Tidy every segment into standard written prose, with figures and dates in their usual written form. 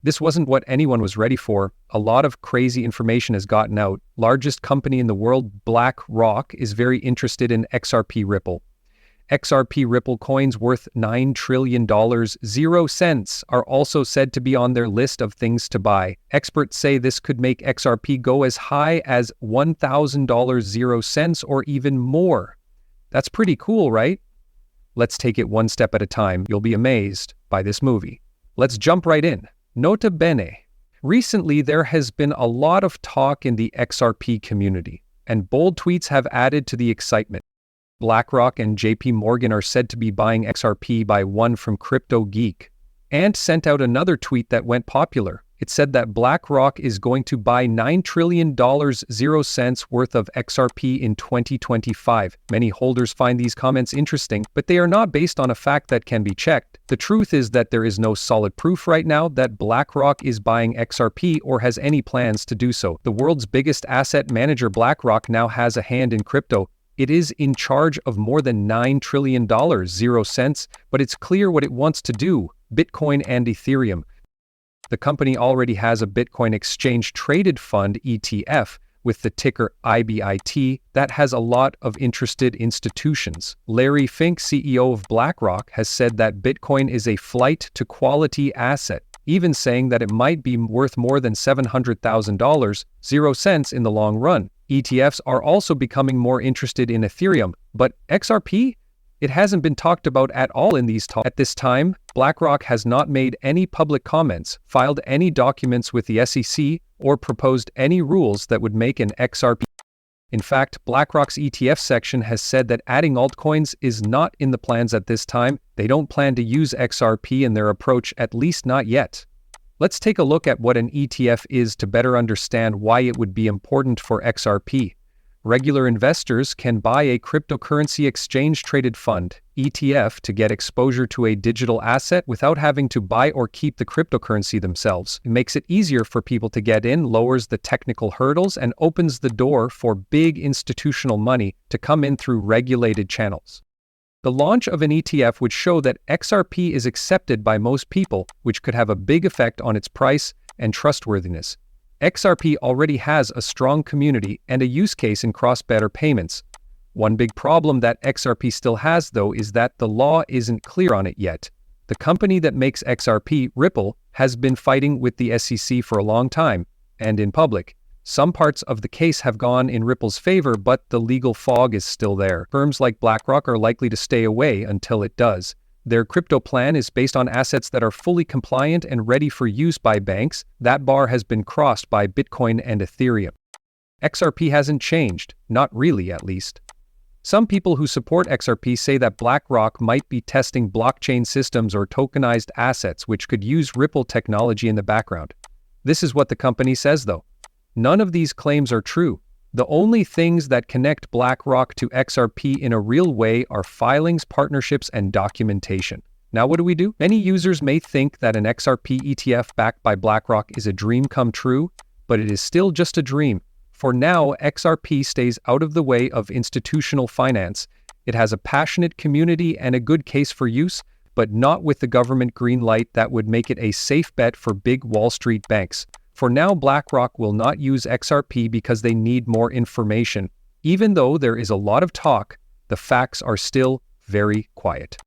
This wasn't what anyone was ready for. A lot of crazy information has gotten out. Largest company in the world, BlackRock, is very interested in XRP Ripple. XRP Ripple coins worth $9 trillion, 0 cents, are also said to be on their list of things to buy. Experts say this could make XRP go as high as $1,000, 0 cents, or even more. That's pretty cool, right? Let's take it one step at a time. You'll be amazed by this movie. Let's jump right in. Nota bene. Recently, there has been a lot of talk in the XRP community, and bold tweets have added to the excitement. BlackRock and JP Morgan are said to be buying XRP by one from Crypto Geek, and sent out another tweet that went popular. It said that BlackRock is going to buy $9 trillion, 0 cents worth of XRP in 2025. Many holders find these comments interesting, but they are not based on a fact that can be checked. The truth is that there is no solid proof right now that BlackRock is buying XRP or has any plans to do so. The world's biggest asset manager, BlackRock, now has a hand in crypto. It is in charge of more than $9 trillion, 0 cents, but it's clear what it wants to do: Bitcoin and Ethereum. The company already has a Bitcoin exchange-traded fund ETF with the ticker IBIT that has a lot of interested institutions. Larry Fink, CEO of BlackRock, has said that Bitcoin is a flight to quality asset, even saying that it might be worth more than $700,000, 0 cents, in the long run. ETFs are also becoming more interested in Ethereum, but XRP? It hasn't been talked about at all in these talks. At this time, BlackRock has not made any public comments, filed any documents with the SEC, or proposed any rules that would make an XRP. In fact, BlackRock's ETF section has said that adding altcoins is not in the plans at this time. They don't plan to use XRP in their approach, at least not yet. Let's take a look at what an ETF is to better understand why it would be important for XRP. Regular investors can buy a cryptocurrency exchange-traded fund, ETF, to get exposure to a digital asset without having to buy or keep the cryptocurrency themselves. It makes it easier for people to get in, lowers the technical hurdles, and opens the door for big institutional money to come in through regulated channels. The launch of an ETF would show that XRP is accepted by most people, which could have a big effect on its price and trustworthiness. XRP already has a strong community and a use case in cross-border payments. One big problem that XRP still has, though, is that the law isn't clear on it yet. The company that makes XRP, Ripple, has been fighting with the SEC for a long time, and in public. Some parts of the case have gone in Ripple's favor, but the legal fog is still there. Firms like BlackRock are likely to stay away until it does. Their crypto plan is based on assets that are fully compliant and ready for use by banks. That bar has been crossed by Bitcoin and Ethereum. XRP hasn't changed, not really at least. Some people who support XRP say that BlackRock might be testing blockchain systems or tokenized assets which could use Ripple technology in the background. This is what the company says, though. None of these claims are true. The only things that connect BlackRock to XRP in a real way are filings, partnerships, and documentation. Now what do? Many users may think that an XRP ETF backed by BlackRock is a dream come true, but it is still just a dream. For now, XRP stays out of the way of institutional finance. It has a passionate community and a good case for use, but not with the government green light that would make it a safe bet for big Wall Street banks. For now, BlackRock will not use XRP because they need more information. Even though there is a lot of talk, the facts are still very quiet.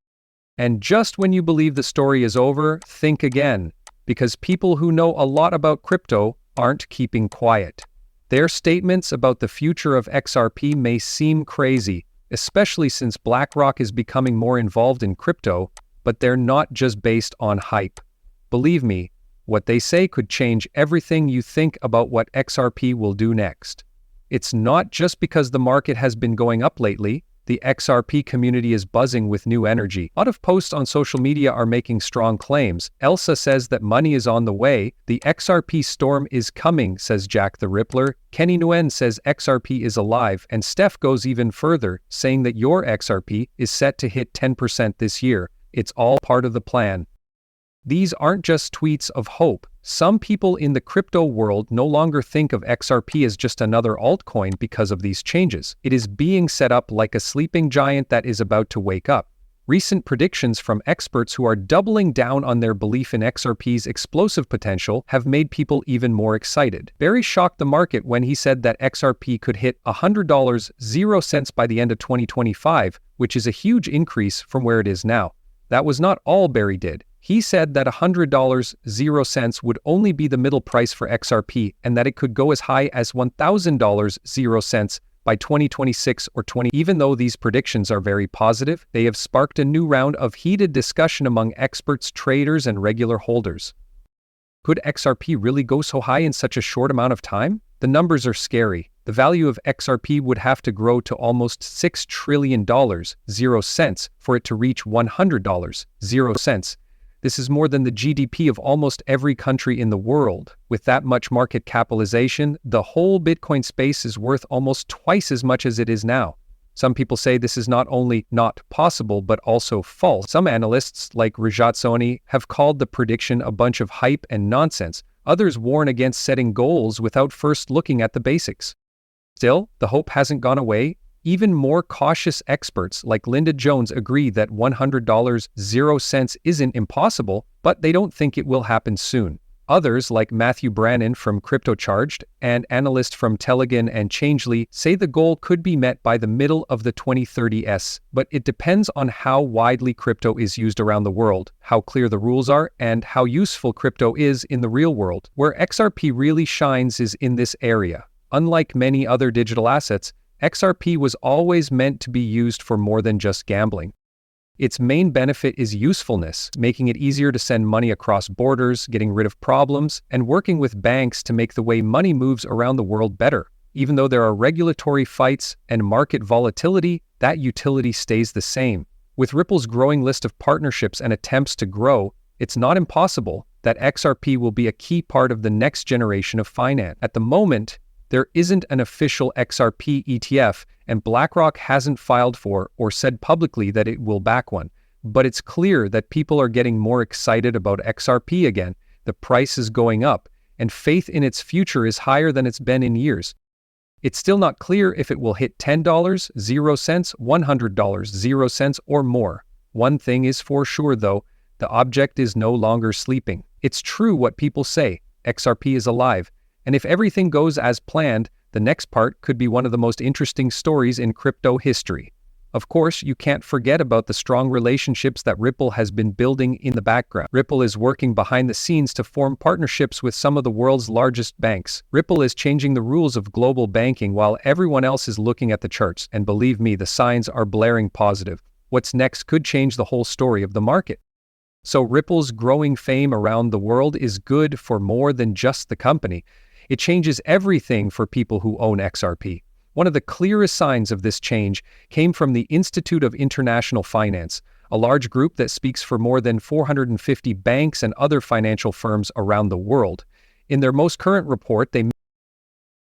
And just when you believe the story is over, think again, because people who know a lot about crypto aren't keeping quiet. Their statements about the future of XRP may seem crazy, especially since BlackRock is becoming more involved in crypto, but they're not just based on hype. Believe me, what they say could change everything you think about what XRP will do next. It's not just because the market has been going up lately. The XRP community is buzzing with new energy. A lot of posts on social media are making strong claims. Elsa says that money is on the way. The XRP storm is coming, says Jack the Rippler. Kenny Nguyen says XRP is alive. And Steph goes even further, saying that your XRP is set to hit 10% this year. It's all part of the plan. These aren't just tweets of hope. Some people in the crypto world no longer think of XRP as just another altcoin because of these changes. It is being set up like a sleeping giant that is about to wake up. Recent predictions from experts who are doubling down on their belief in XRP's explosive potential have made people even more excited. Barry shocked the market when he said that XRP could hit $100.00 by the end of 2025, which is a huge increase from where it is now. That was not all Barry did. He said that $100.00 would only be the middle price for XRP and that it could go as high as $1,000.00 by 2026 or 20. Even though these predictions are very positive, they have sparked a new round of heated discussion among experts, traders, and regular holders. Could XRP really go so high in such a short amount of time? The numbers are scary. The value of XRP would have to grow to almost $6 trillion for it to reach $100. This is more than the GDP of almost every country in the world. With that much market capitalization, the whole Bitcoin space is worth almost twice as much as it is now. Some people say this is not only not possible, but also false. Some analysts, like Rajat Soni, have called the prediction a bunch of hype and nonsense. Others warn against setting goals without first looking at the basics. Still, the hope hasn't gone away. Even more cautious experts like Linda Jones agree that $100.00 isn't impossible, but they don't think it will happen soon. Others, like Matthew Brannan from CryptoCharged and analyst from Telegram and Changely, say the goal could be met by the middle of the 2030s, but it depends on how widely crypto is used around the world, how clear the rules are, and how useful crypto is in the real world. Where XRP really shines is in this area. Unlike many other digital assets, XRP was always meant to be used for more than just gambling. Its main benefit is usefulness, making it easier to send money across borders, getting rid of problems, and working with banks to make the way money moves around the world better. Even though there are regulatory fights and market volatility, that utility stays the same. With Ripple's growing list of partnerships and attempts to grow, it's not impossible that XRP will be a key part of the next generation of finance. At the moment, there isn't an official XRP ETF, and BlackRock hasn't filed for or said publicly that it will back one. But it's clear that people are getting more excited about XRP again. The price is going up, and faith in its future is higher than it's been in years. It's still not clear if it will hit $10.00, $100.00, or more. One thing is for sure, though, the object is no longer sleeping. It's true what people say, XRP is alive. And if everything goes as planned, the next part could be one of the most interesting stories in crypto history. Of course, you can't forget about the strong relationships that Ripple has been building in the background. Ripple is working behind the scenes to form partnerships with some of the world's largest banks. Ripple is changing the rules of global banking while everyone else is looking at the charts. And believe me, the signs are blaring positive. What's next could change the whole story of the market. So Ripple's growing fame around the world is good for more than just the company. It changes everything for people who own XRP. One of the clearest signs of this change came from the Institute of International Finance, a large group that speaks for more than 450 banks and other financial firms around the world. In their most current report, they